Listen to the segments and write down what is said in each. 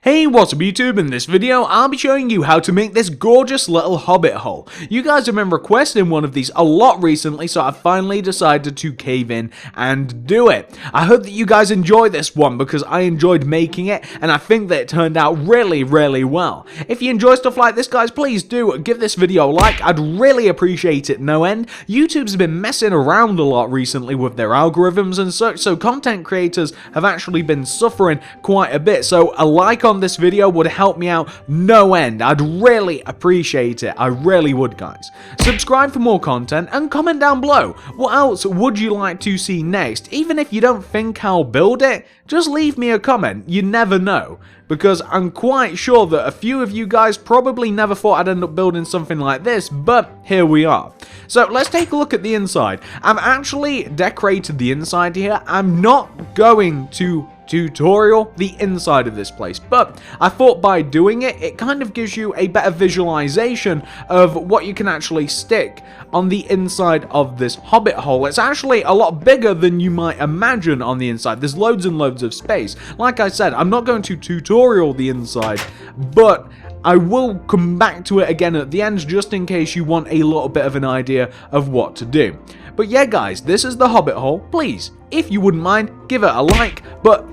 Hey, what's up YouTube? In this video, I'll be showing you how to make this gorgeous little hobbit hole. You guys have been requesting one of these a lot recently, so I finally decided to cave in and do it. I hope that you guys enjoy this one because I enjoyed making it and I think that it turned out really well. If you enjoy stuff like this, guys, please do give this video a like. I'd really appreciate it no end. YouTube's been messing around a lot recently with their algorithms and such, so content creators have actually been suffering quite a bit, so a like on this video would help me out no end. I'd really appreciate it. I really would, guys. Subscribe for more content and comment down below. What else would you like to see next? Even if you don't think I'll build it, just leave me a comment. You never know. Because I'm quite sure that a few of you guys probably never thought I'd end up building something like this, but here we are. So let's take a look at the inside. I've actually decorated the inside here. I'm not going to tutorial the inside of this place, but I thought by doing it, it kind of gives you a better visualization of what you can actually stick on the inside of this hobbit hole. It's actually a lot bigger than you might imagine on the inside. There's loads and loads of space. Like I said, I'm not going to tutorial the inside, but I will come back to it again at the end just in case you want a little bit of an idea of what to do. But yeah, guys, this is the hobbit hole. Please, if you wouldn't mind, give it a like, but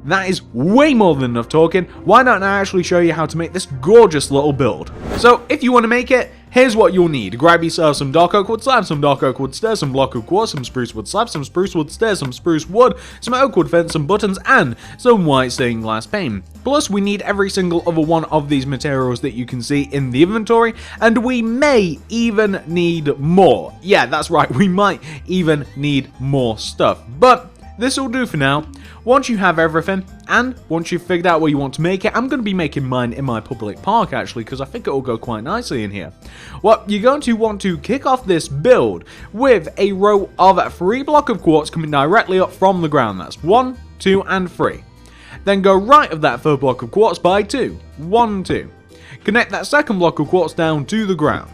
that is way more than enough talking. Why don't I actually show you how to make this gorgeous little build? So, if you want to make it, here's what you'll need. Grab yourself some dark oak wood slabs, some dark oak wood stairs, some block oak quartz, some spruce wood slabs, some spruce wood stairs, some spruce wood, some oak wood fence, some buttons, and some white stained glass paint. Plus, we need every single other one of these materials that you can see in the inventory, and we may even need more. Yeah, that's right, we might even need more stuff. But this will do for now. Once you have everything, and once you've figured out where you want to make it, I'm going to be making mine in my public park actually, because I think it will go quite nicely in here. Well, you're going to want to kick off this build with a row of 3 blocks of quartz coming directly up from the ground. That's 1, 2, and 3. Then go right of that 3rd block of quartz by 2. 1, 2. Connect that 2nd block of quartz down to the ground.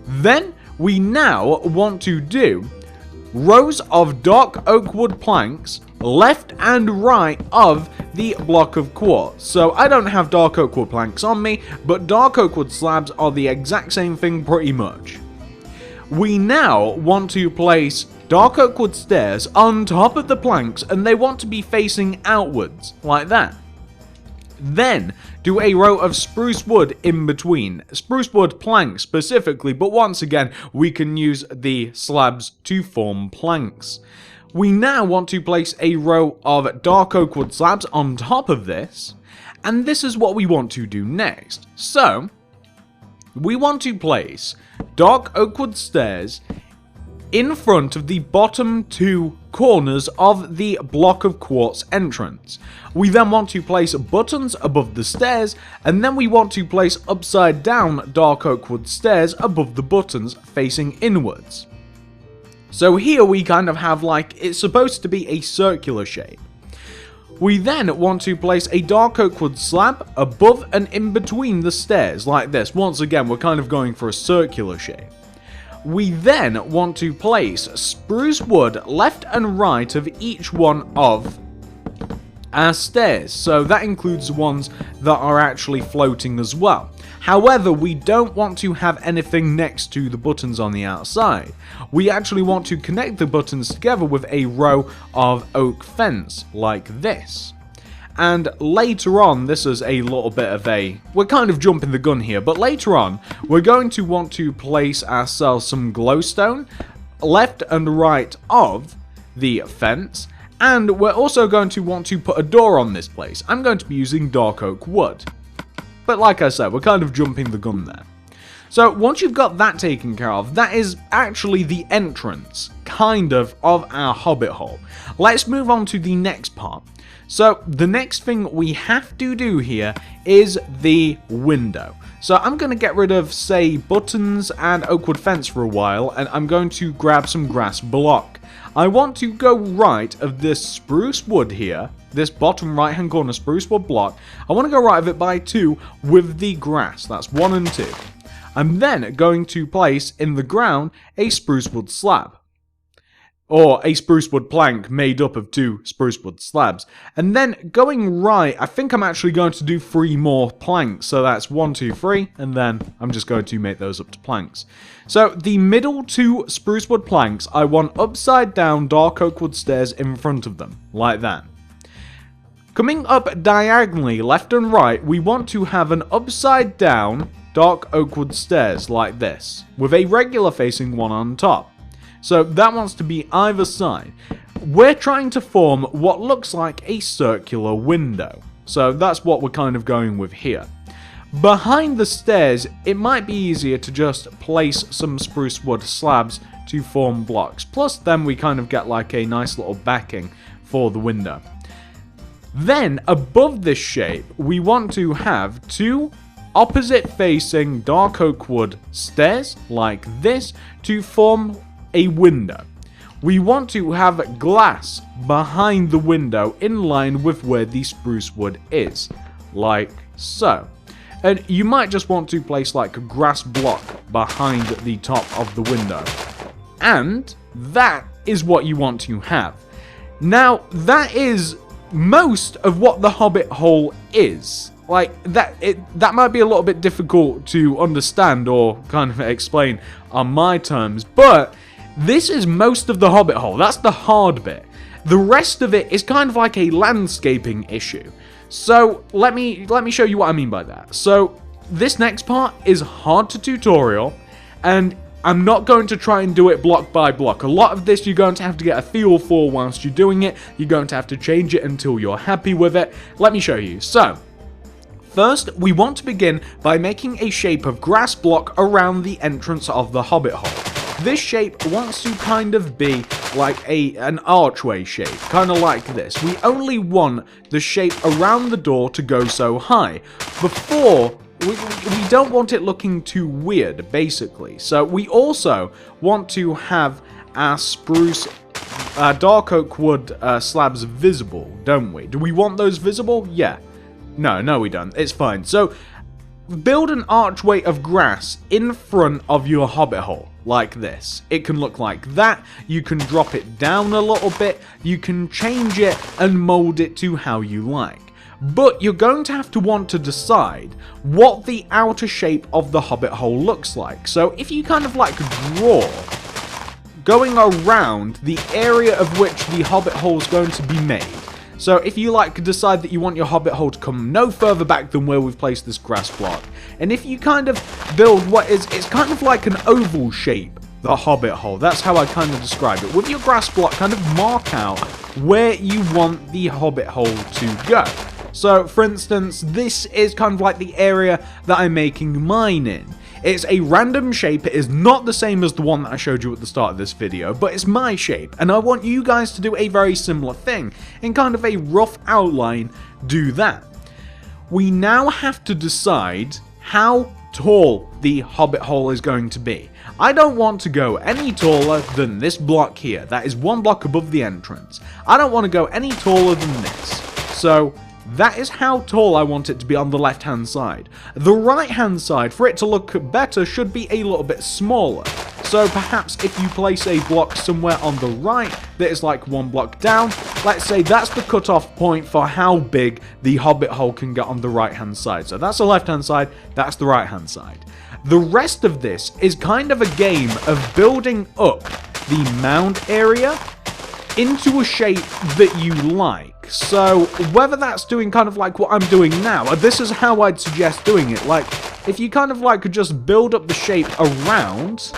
Then we now want to do rows of dark oak wood planks left and right of the block of quartz. So I don't have dark oak wood planks on me, but dark oak wood slabs are the exact same thing pretty much. We now want to place dark oak wood stairs on top of the planks, and they want to be facing outwards like that. Then do a row of spruce wood in between. Spruce wood planks specifically, but once again we can use the slabs to form planks. We now want to place a row of dark oak wood slabs on top of this, and this is what we want to do next. So we want to place dark oak wood stairs in front of the bottom 2 corners of the block of quartz entrance. We then want to place buttons above the stairs, and then we want to place upside down dark oak wood stairs above the buttons facing inwards. So here we kind of have like, it's supposed to be a circular shape. We then want to place a dark oak wood slab above and in between the stairs like this. Once again, we're kind of going for a circular shape. We then want to place spruce wood left and right of each one of our stairs. So that includes the ones that are actually floating as well. However, we don't want to have anything next to the buttons on the outside. We actually want to connect the buttons together with a row of oak fence like this. And later on, this is a little bit of a, we're kind of jumping the gun here, but later on, we're going to want to place ourselves some glowstone left and right of the fence, and we're also going to want to put a door on this place. I'm going to be using dark oak wood. But like I said, we're kind of jumping the gun there. So once you've got that taken care of, that is actually the entrance, kind of our hobbit hole. Let's move on to the next part. So the next thing we have to do here is the window. So I'm going to get rid of, say, buttons and oak wood fence for a while, and I'm going to grab some grass block. I want to go right of this spruce wood here, this bottom right hand corner spruce wood block. I want to go right of it by 2 with the grass. That's 1 and 2. I'm then going to place in the ground a spruce wood slab. or a spruce wood plank made up of 2 spruce wood slabs. And then going right, I think I'm actually going to do 3 more planks. So that's 1, 2, 3, and then I'm just going to make those up to planks. So the middle 2 spruce wood planks, I want upside down dark oak wood stairs in front of them, like that. Coming up diagonally, left and right, we want to have an upside down dark oak wood stairs like this, with a regular facing one on top. So that wants to be either side. We're trying to form what looks like a circular window. So that's what we're kind of going with here. Behind the stairs, it might be easier to just place some spruce wood slabs to form blocks. Plus then we kind of get like a nice little backing for the window. Then above this shape, we want to have 2 opposite facing dark oak wood stairs like this to form a window. We want to have glass behind the window in line with where the spruce wood is, like so. And you might just want to place like a grass block behind the top of the window. And that is what you want to have. Now, that is most of what the Hobbit hole is. Like, that might be a little bit difficult to understand or kind of explain on my terms, but this is most of the Hobbit hole. That's the hard bit. The rest of it is kind of like a landscaping issue. So let me show you what I mean by that. So this next part is hard to tutorial, and I'm not going to try and do it block by block. A lot of this you're going to have to get a feel for whilst you're doing it. You're going to have to change it until you're happy with it. Let me show you. So first, we want to begin by making a shape of grass block around the entrance of the Hobbit hole. This shape wants to kind of be like an archway shape, kind of like this. We only want the shape around the door to go so high. Before, we don't want it looking too weird, basically. So we also want to have our spruce, dark oak wood slabs visible, don't we? Do we want those visible? Yeah. No, we don't. It's fine. So build an archway of grass in front of your Hobbit hole, like this. It can look like that. You can drop it down a little bit. You can change it and mold it to how you like. But you're going to have to want to decide what the outer shape of the Hobbit hole looks like. So if you kind of like draw going around the area of which the Hobbit hole is going to be made. So if you like decide that you want your Hobbit hole to come no further back than where we've placed this grass block, and if you kind of build it's kind of like an oval shape, the Hobbit hole, that's how I kind of describe it. With your grass block, kind of mark out where you want the Hobbit hole to go. So for instance, this is kind of like the area that I'm making mine in. It's a random shape. It is not the same as the one that I showed you at the start of this video, but it's my shape, and I want you guys to do a very similar thing. In kind of a rough outline, do that. We now have to decide how tall the Hobbit hole is going to be. I don't want to go any taller than this block here. That is 1 block above the entrance. I don't want to go any taller than this. So that is how tall I want it to be on the left-hand side. The right-hand side, for it to look better, should be a little bit smaller. So perhaps if you place a block somewhere on the right that is like 1 block down, let's say that's the cutoff point for how big the Hobbit hole can get on the right-hand side. So that's the left-hand side, that's the right-hand side. The rest of this is kind of a game of building up the mound area into a shape that you like. So whether that's doing kind of like what I'm doing now, this is how I'd suggest doing it. Like, if you kind of like could just build up the shape around,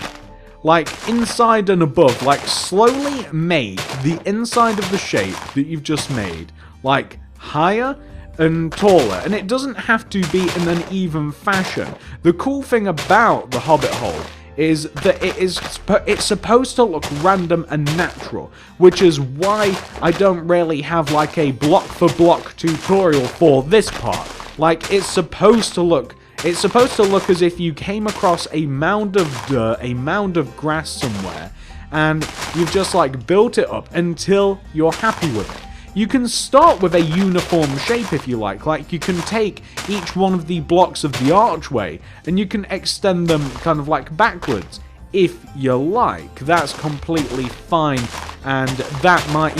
like inside and above, like slowly make the inside of the shape that you've just made, like higher and taller, and it doesn't have to be in an even fashion. The cool thing about the Hobbit hole is that it's supposed to look random and natural, which is why I don't really have like a block for block tutorial for this part. Like, it's supposed to look as if you came across a mound of dirt, a mound of grass somewhere, and you've just like built it up until you're happy with it. You can start with a uniform shape if you like you can take each one of the blocks of the archway and you can extend them kind of like backwards if you like. That's completely fine and that might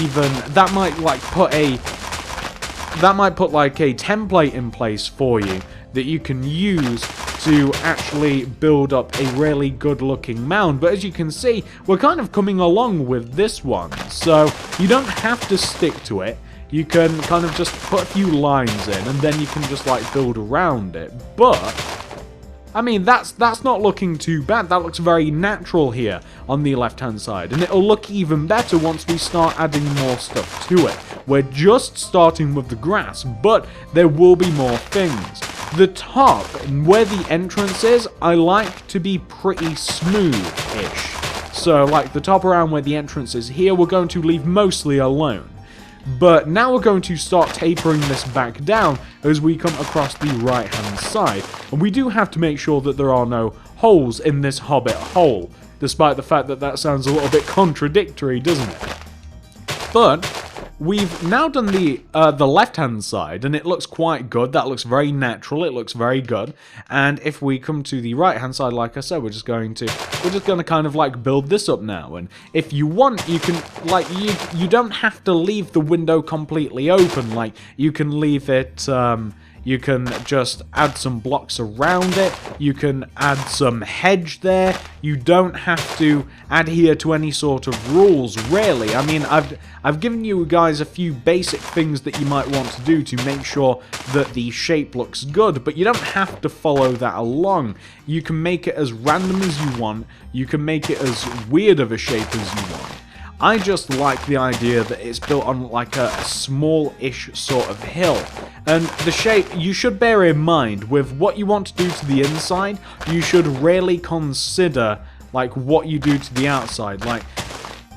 put like a template in place for you that you can use to actually build up a really good looking mound. But as you can see, we're kind of coming along with this one, so you don't have to stick to it. You can kind of just put a few lines in and then you can just like build around it. But I mean, that's not looking too bad. That looks very natural here on the left-hand side. And it'll look even better once we start adding more stuff to it. We're just starting with the grass, but there will be more things. The top, where the entrance is, I like to be pretty smooth-ish. So, like, the top around where the entrance is here, we're going to leave mostly alone. But now we're going to start tapering this back down as we come across the right-hand side. And we do have to make sure that there are no holes in this Hobbit hole, despite the fact that that sounds a little bit contradictory, doesn't it? But we've now done the left-hand side, and it looks quite good. That looks very natural. It looks very good. And if we come to the right-hand side, like I said, we're just going to kind of like build this up now. And if you want, you can like you don't have to leave the window completely open. Like you can leave it. You can just add some blocks around it. You can add some hedge there. You don't have to adhere to any sort of rules, really. I mean, I've given you guys a few basic things that you might want to do to make sure that the shape looks good, but you don't have to follow that along. You can make it as random as you want. You can make it as weird of a shape as you want. I just like the idea that it's built on like a small-ish sort of hill. And the shape, you should bear in mind, with what you want to do to the inside, you should really consider like what you do to the outside. Like,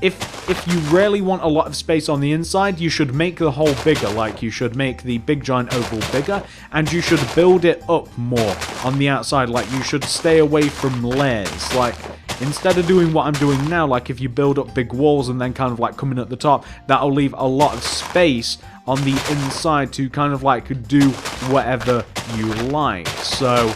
if you really want a lot of space on the inside, you should make the hole bigger. Like, you should make the big giant oval bigger, and you should build it up more on the outside. Like, you should stay away from layers. Like, instead of doing what I'm doing now, like if you build up big walls and then kind of like come in at the top, that'll leave a lot of space on the inside to kind of like do whatever you like. So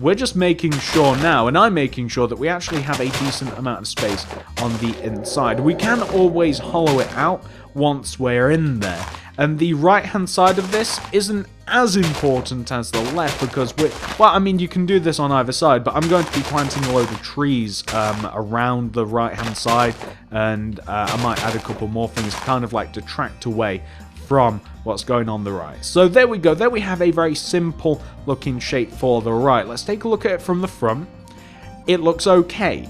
we're just making sure now, and I'm making sure that we actually have a decent amount of space on the inside. We can always hollow it out once we're in there. And the right-hand side of this isn't as important as the left because well, I mean, you can do this on either side, but I'm going to be planting a load of trees around the right-hand side, and I might add a couple more things to kind of like detract away from what's going on the right. So there we go. There we have a very simple looking shape for the right. Let's take a look at it from the front. It looks okay,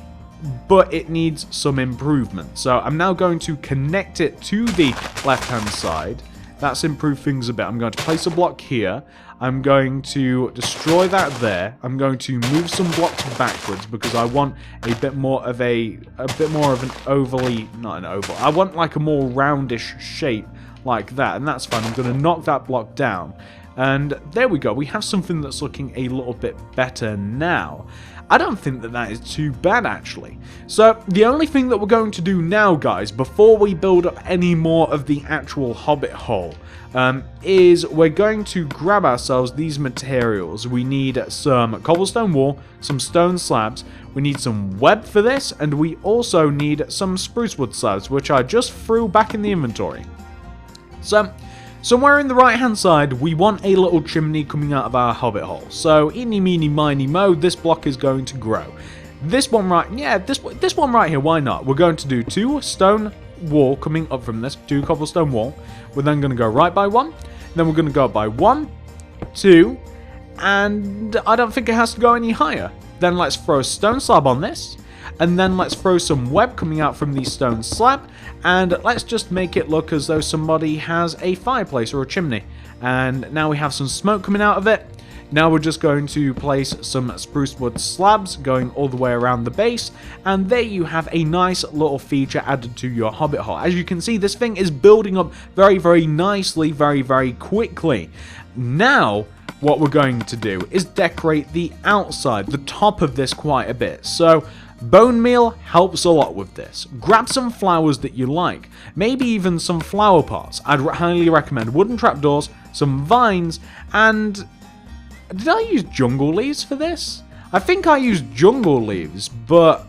but it needs some improvement. So I'm now going to connect it to the left-hand side. That's improved things a bit. I'm going to place a block here. I'm going to destroy that there. I'm going to move some blocks backwards because I want a bit more of an overly, not an oval. I want like a more roundish shape like that, and that's fine. I'm going to knock that block down. And there we go. We have something that's looking a little bit better now. I don't think that that is too bad, actually. So, the only thing that we're going to do now, guys, before we build up any more of the actual Hobbit hole, is we're going to grab ourselves these materials. We need some cobblestone wall, some stone slabs, we need some web for this, and we also need some spruce wood slabs, which I just threw back in the inventory. So, somewhere in the right-hand side, we want a little chimney coming out of our Hobbit hole. So, eeny, meeny, miny, mo, this block is going to grow. This one right, yeah, this one right here, why not? We're going to do 2 stone wall coming up from this, 2 cobblestone wall. We're then going to go right by 1, then we're going to go up by 1, 2, and I don't think it has to go any higher. Then let's throw a stone slab on this. And then let's throw some web coming out from the stone slab, and let's just make it look as though somebody has a fireplace or a chimney. And now we have some smoke coming out of it. Now we're just going to place some spruce wood slabs going all the way around the base, and there you have a nice little feature added to your Hobbit hole. As you can see, this thing is building up very, very nicely, very, very quickly. Now, what we're going to do is decorate the outside, the top of this quite a bit. So, bone meal helps a lot with this. Grab some flowers that you like, maybe even some flower pots. I'd highly recommend wooden trapdoors, some vines, and did I use jungle leaves for this? I think I used jungle leaves, but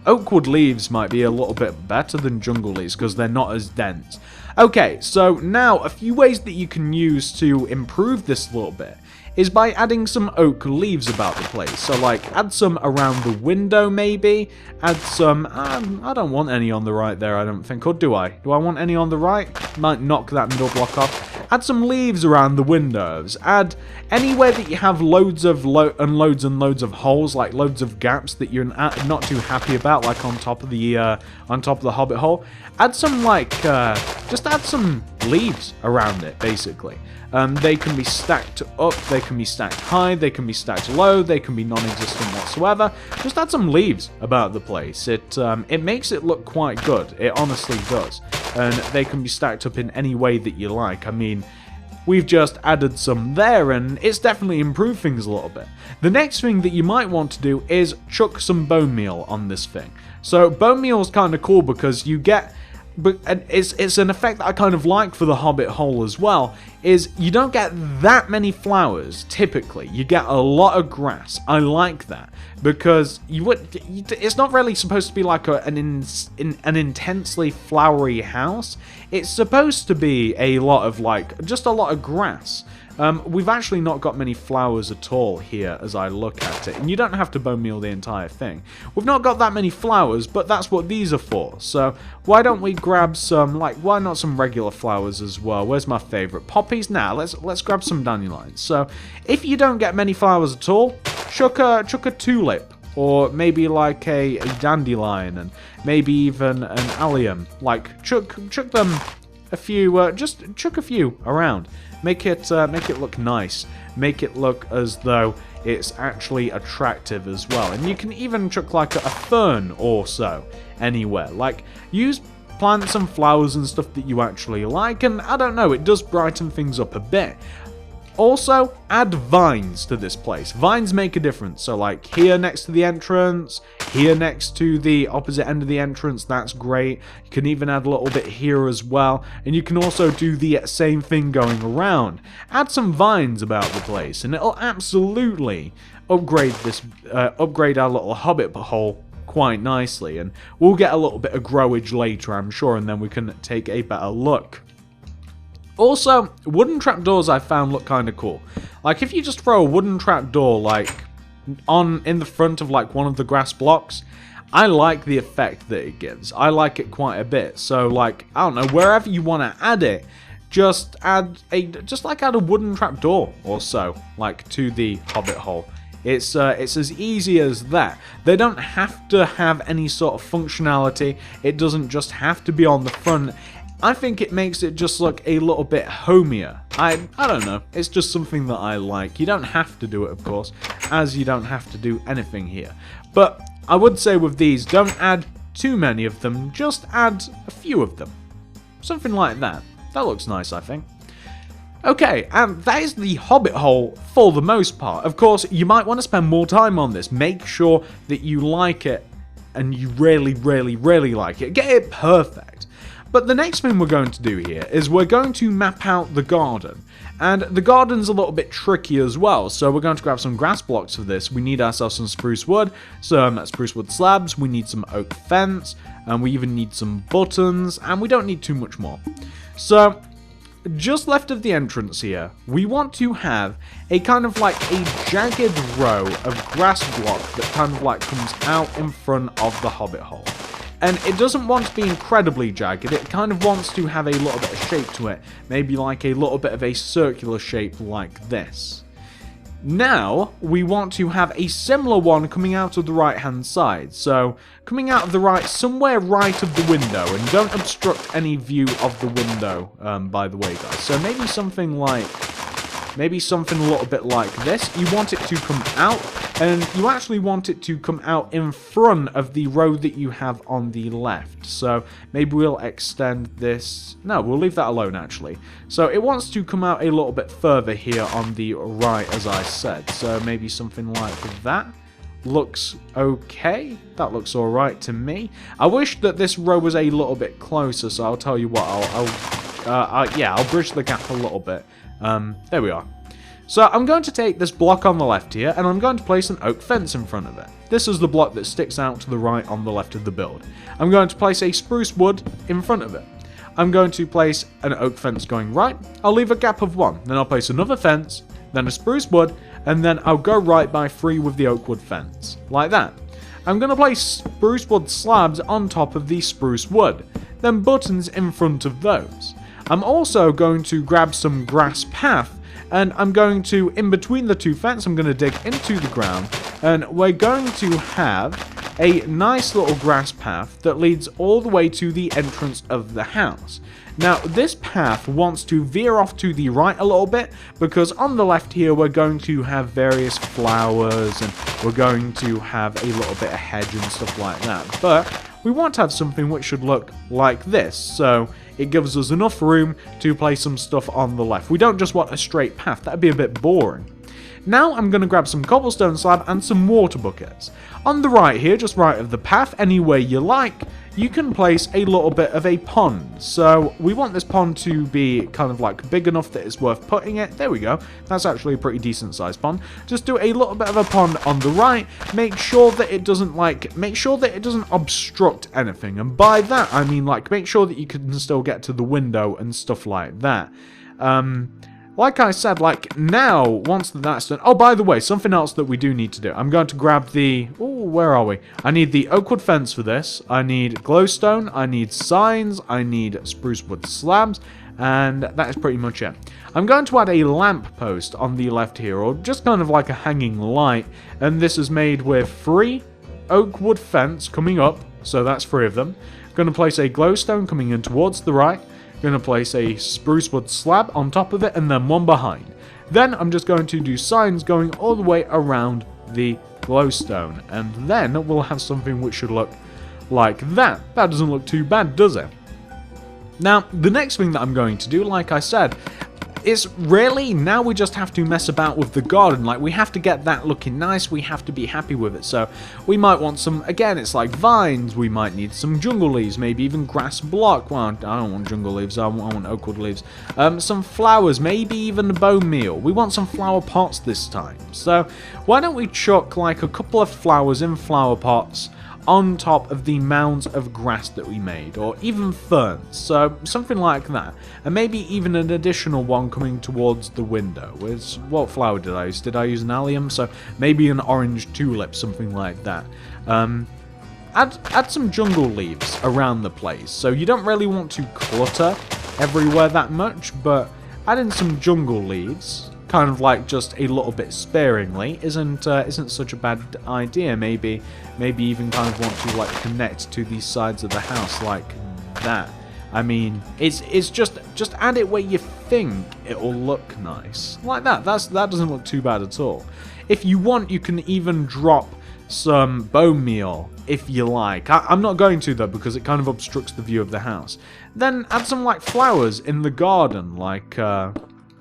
oakwood leaves might be a little bit better than jungle leaves because they're not as dense. Okay, so now a few ways that you can use to improve this a little bit is by adding some oak leaves about the place. So like add some around the window maybe, add some, I don't want any on the right there I don't think, or do I? Do I want any on the right? Might knock that middle block off. Add some leaves around the windows, add anywhere that you have loads and loads of holes, like loads of gaps that you're not too happy about, like on top of the Hobbit hole. Add some like, just add some leaves around it basically. They can be stacked up, they can be stacked high, they can be stacked low, they can be non-existent whatsoever. Just add some leaves about the place. It makes it look quite good. It honestly does. And they can be stacked up in any way that you like. I mean, we've just added some there and it's definitely improved things a little bit. The next thing that you might want to do is chuck some bone meal on this thing. So bone meal is kind of cool because you get... But it's an effect that I kind of like for the Hobbit hole as well, is you don't get that many flowers, typically. You get a lot of grass. I like that, because it's not really supposed to be like an intensely flowery house. It's supposed to be a lot of, like, just a lot of grass. We've actually not got many flowers at all here as I look at it, and you don't have to bone meal the entire thing. We've not got that many flowers, but that's what these are for, so why don't we grab some, like, why not some regular flowers as well? Where's my favourite? Poppies? Nah, let's grab some dandelions. So, if you don't get many flowers at all, chuck a tulip, or maybe like a dandelion, and maybe even an allium. Like, chuck them a few, just chuck a few around. Make it look nice. Make it look as though it's actually attractive as well. And you can even chuck like a fern or so anywhere. Like, use plants and flowers and stuff that you actually like, and I don't know, it does brighten things up a bit. Also, add vines to this place. Vines make a difference. So like here next to the entrance, here next to the opposite end of the entrance, that's great. You can even add a little bit here as well. And you can also do the same thing going around. Add some vines about the place and it'll absolutely upgrade our little Hobbit hole quite nicely. And we'll get a little bit of growage later, I'm sure, and then we can take a better look. Also, wooden trapdoors I found look kind of cool. Like, if you just throw a wooden trapdoor, like, in the front of, like, one of the grass blocks, I like the effect that it gives. I like it quite a bit. So, like, I don't know, wherever you want to add it, just add a wooden trapdoor or so, like, to the Hobbit hole. It's as easy as that. They don't have to have any sort of functionality. It doesn't just have to be on the front. I think it makes it just look a little bit homier. I don't know, it's just something that I like. You don't have to do it, of course, as you don't have to do anything here. But I would say with these, don't add too many of them, just add a few of them. Something like that. That looks nice, I think. Okay, and that is the Hobbit hole for the most part. Of course, you might want to spend more time on this. Make sure that you like it, and you really, really, really like it. Get it perfect. But the next thing we're going to do here is we're going to map out the garden. And the garden's a little bit tricky as well, so we're going to grab some grass blocks for this. We need ourselves some spruce wood, some spruce wood slabs, we need some oak fence, and we even need some buttons, and we don't need too much more. So, just left of the entrance here, we want to have a kind of like a jagged row of grass block that kind of like comes out in front of the Hobbit hole. And it doesn't want to be incredibly jagged, it kind of wants to have a little bit of shape to it. Maybe like a little bit of a circular shape like this. Now, we want to have a similar one coming out of the right hand side. So, coming out of the right, somewhere right of the window. And don't obstruct any view of the window, by the way, guys. So maybe something like... Maybe something a little bit like this. You want it to come out, and you actually want it to come out in front of the row that you have on the left. So maybe we'll extend this. No, we'll leave that alone, actually. So it wants to come out a little bit further here on the right, as I said. So maybe something like that. Looks okay. That looks alright to me. I wish that this row was a little bit closer, so I'll tell you what, I'll bridge the gap a little bit. There we are. So I'm going to take this block on the left here, and I'm going to place an oak fence in front of it. This is the block that sticks out to the right on the left of the build. I'm going to place a spruce wood in front of it. I'm going to place an oak fence going right. I'll leave a gap of 1. Then I'll place another fence, then a spruce wood, and then I'll go right by 3 with the oak wood fence. Like that. I'm going to place spruce wood slabs on top of the spruce wood, then buttons in front of those. I'm also going to grab some grass path, and I'm going to, in between the 2 fences, I'm going to dig into the ground, and we're going to have a nice little grass path that leads all the way to the entrance of the house. Now, this path wants to veer off to the right a little bit, because on the left here we're going to have various flowers, and we're going to have a little bit of hedge and stuff like that. But we want to have something which should look like this, so it gives us enough room to place some stuff on the left. We don't just want a straight path, that'd be a bit boring. Now I'm going to grab some cobblestone slab and some water buckets. On the right here, just right of the path, anywhere you like, you can place a little bit of a pond. So we want this pond to be kind of like big enough that it's worth putting it. There we go. That's actually a pretty decent sized pond. Just do a little bit of a pond on the right. Make sure that it doesn't obstruct anything. And by that, I mean like make sure that you can still get to the window and stuff like that. Like I said, like now, once that's done... Oh, by the way, something else that we do need to do. I'm going to grab the... Oh, where are we? I need the oak wood fence for this. I need glowstone. I need signs. I need spruce wood slabs. And that is pretty much it. I'm going to add a lamp post on the left here, or just kind of like a hanging light. And this is made with 3 oak wood fence coming up. So that's 3 of them. I'm going to place a glowstone coming in towards the right. Going to place a spruce wood slab on top of it, and then 1 behind. Then I'm just going to do signs going all the way around the glowstone, and then we'll have something which should look like that. That doesn't look too bad, does it? Now, the next thing that I'm going to do, like I said, is really, now we just have to mess about with the garden. Like, we have to get that looking nice, we have to be happy with it. So, we might want some, again, it's like vines, we might need some jungle leaves, maybe even grass block. Well, I don't want jungle leaves, I want oak wood leaves. Some flowers, maybe even bone meal. We want some flower pots this time. So, why don't we chuck like a couple of flowers in flower pots on top of the mounds of grass that we made, or even ferns, so something like that, and maybe even an additional one coming towards the window. What flower did I use? Did I use an allium? So maybe an orange tulip, something like that. Add some jungle leaves around the place, so you don't really want to clutter everywhere that much, but add in some jungle leaves, kind of like just a little bit sparingly, isn't such a bad idea. Maybe even kind of want to like connect to these sides of the house like that. I mean, it's just add it where you think it'll look nice, like that. That doesn't look too bad at all. If you want, you can even drop some bone meal if you like. I'm not going to though, because it kind of obstructs the view of the house. Then add some like flowers in the garden, like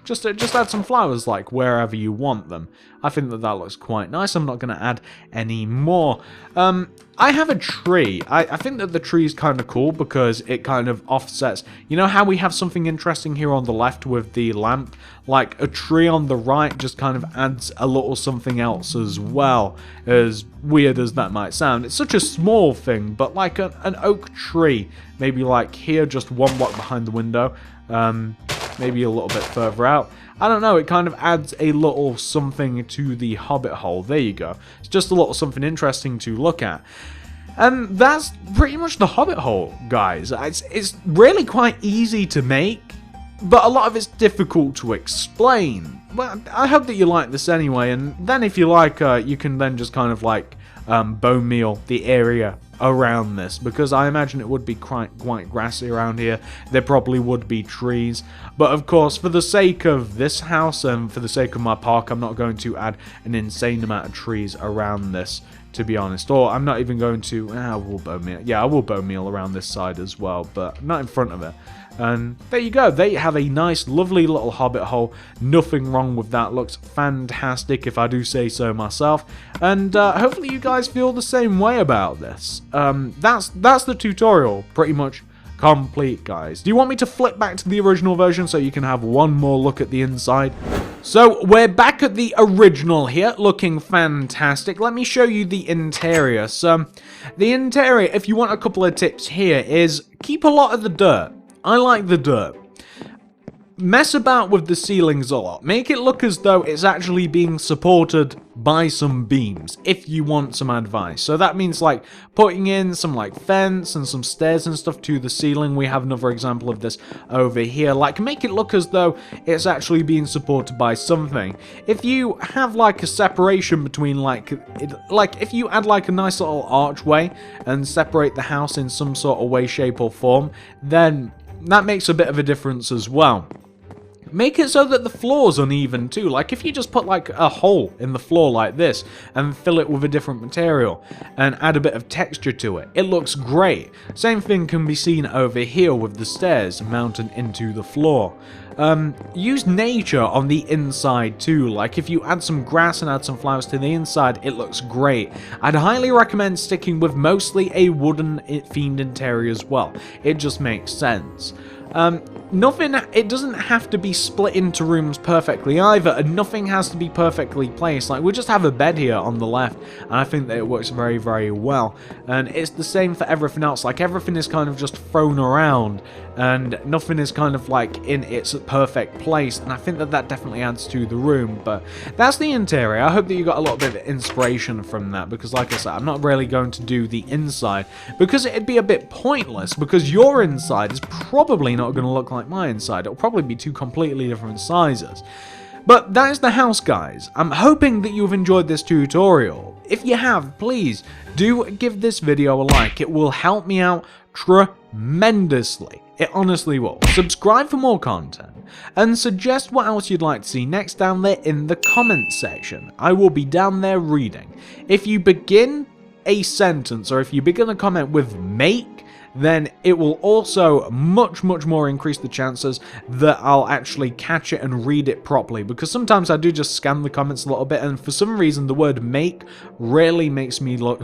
just add some flowers like wherever you want them. I think that looks quite nice. I'm not going to add any more. I have a tree. I think that the tree is kind of cool because it kind of offsets. You know how we have something interesting here on the left with the lamp? Like a tree on the right just kind of adds a little something else as well, as weird as that might sound. It's such a small thing, but like an oak tree, maybe like here, just 1 block behind the window. Maybe a little bit further out. I don't know, it kind of adds a little something to the Hobbit hole. There you go. It's just a little something interesting to look at. And that's pretty much the Hobbit hole, guys. It's really quite easy to make, but a lot of it's difficult to explain. Well, I hope that you like this anyway, and then if you like, you can then just kind of like bone meal the area around this, because I imagine it would be quite grassy around here. There probably would be trees, but of course, for the sake of this house and for the sake of my park, I'm not going to add an insane amount of trees around this, to be honest. Or I'm not even going to... I will bone meal. Yeah, I will bone meal around this side as well, but not in front of it. And there you go. They have a nice, lovely little Hobbit hole. Nothing wrong with that. Looks fantastic, if I do say so myself. And hopefully you guys feel the same way about this. That's the tutorial, pretty much complete, guys. Do you want me to flip back to the original version so you can have one more look at the inside? So we're back at the original here, looking fantastic. Let me show you the interior. So the interior, if you want a couple of tips here, is keep a lot of the dirt. I like the dirt. Mess about with the ceilings a lot. Make it look as though it's actually being supported by some beams, if you want some advice. So that means like putting in some like fence and some stairs and stuff to the ceiling. We have another example of this over here. Like make it look as though it's actually being supported by something. If you have like a separation between like if you add like a nice little archway and separate the house in some sort of way, shape or form, then that makes a bit of a difference as well. Make it so that the floor's uneven too. Like if you just put like a hole in the floor like this and fill it with a different material and add a bit of texture to it, it looks great. Same thing can be seen over here with the stairs mounted into the floor. Use nature on the inside too. Like if you add some grass and add some flowers to the inside, it looks great. I'd highly recommend sticking with mostly a wooden themed interior as well. It just makes sense. It doesn't have to be split into rooms perfectly either, and nothing has to be perfectly placed. Like, we just have a bed here on the left, and I think that it works very, very well. And it's the same for everything else. Like, everything is kind of just thrown around, and nothing is kind of, like, in its perfect place, and I think that that definitely adds to the room. But that's the interior. I hope that you got a little bit of inspiration from that, because, like I said, I'm not really going to do the inside, because it'd be a bit pointless, because your inside is probably not going to look like my inside. It'll probably be two completely different sizes. But that is the house, guys. I'm hoping that you've enjoyed this tutorial. If you have, please do give this video a like. It will help me out tremendously. It honestly will. Subscribe for more content and suggest what else you'd like to see next down there in the comments section. I will be down there reading. If you begin a sentence or if you begin a comment with make, then it will also much more increase the chances that I'll actually catch it and read it properly, because sometimes I do just scan the comments a little bit, and for some reason the word make really makes me look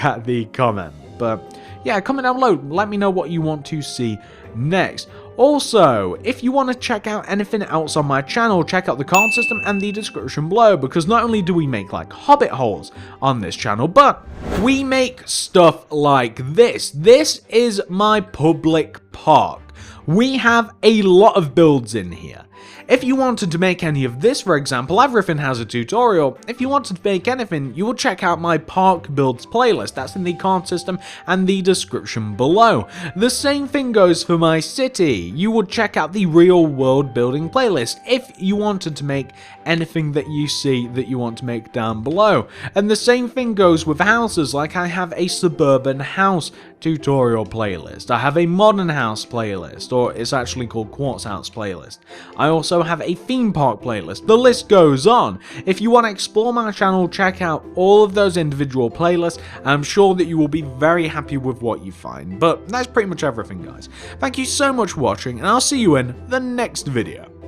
at the comment. But yeah, comment down below, let me know what you want to see next. Also, if you want to check out anything else on my channel, check out the card system and the description below, because not only do we make like Hobbit holes on this channel, but we make stuff like this. This is my public park. We have a lot of builds in here. If you wanted to make any of this, for example, everything has a tutorial. If you wanted to make anything, you will check out my park builds playlist. That's in the card system and the description below. The same thing goes for my city. You would check out the real world building playlist if you wanted to make anything that you see that you want to make down below. And the same thing goes with houses. Like I have a suburban house tutorial playlist. I have a modern house playlist, or it's actually called quartz house playlist. I also have a theme park playlist. The list goes on. If you want to explore my channel, check out all of those individual playlists. I'm sure that you will be very happy with what you find. But that's pretty much everything, guys. Thank you so much for watching, and I'll see you in the next video.